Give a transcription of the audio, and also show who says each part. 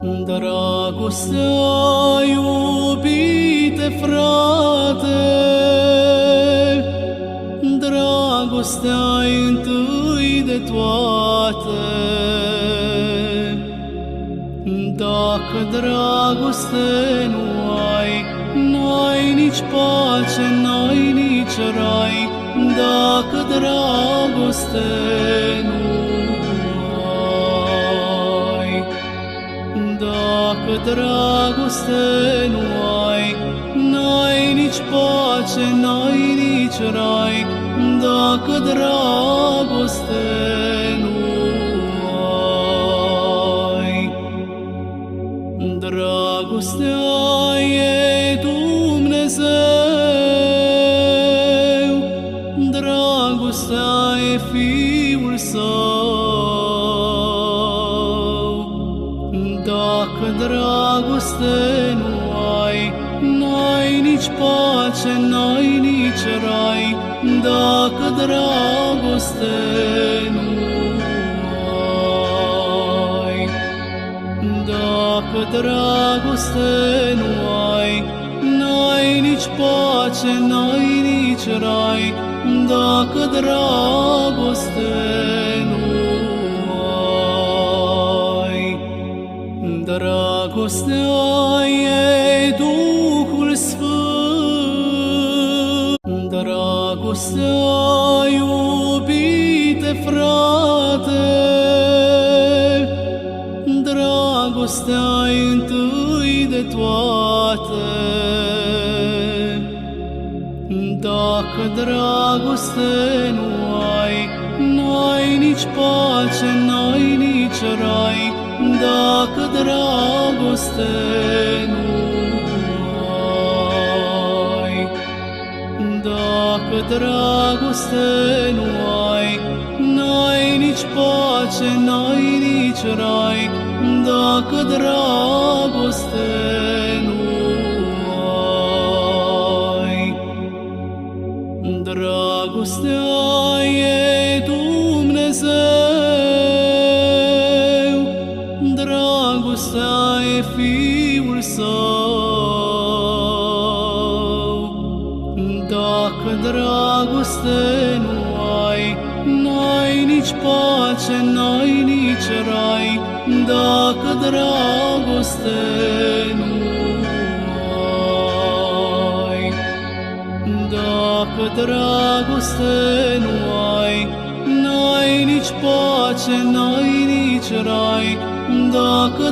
Speaker 1: Dragostea, iubite frate, dragostea-i întâi de toate. Dacă dragoste nu ai, n-ai nici pace, n-ai nici rai. Dacă dragoste nu ai, dacă dragoste nu ai, n-ai nici pace, n-ai nici rai. Dacă dragoste nu ai, dragostea e Dumnezeu, dragostea e Fiul Său. Dacă dragoste nu ai, n-ai nici pace, n-ai nici rai. Dacă dragoste nu ai, dacă dragoste nu ai, n-ai nici pace, n-ai nici rai. Dacă dragoste nu ai, dragostea e Duhul Sfânt. Dragostea, iubite frate, dragostea-i întâi de toate. Dacă dragoste nu ai, n-ai nici pace, n-ai nici rai. Dacă dragoste nu ai, dacă dragoste nu ai, n-ai nici pace, n-ai nici rai. Dacă dragoste nu ai, dragostea e Dumnezeu, dragostea e Fiul Său. Dacă dragoste nu ai, n-ai nici pace, n-ai nici rai. Dacă dragoste nu ai, dacă dragoste nu ai, n-ai nici pace, n-ai nici rai. Dacă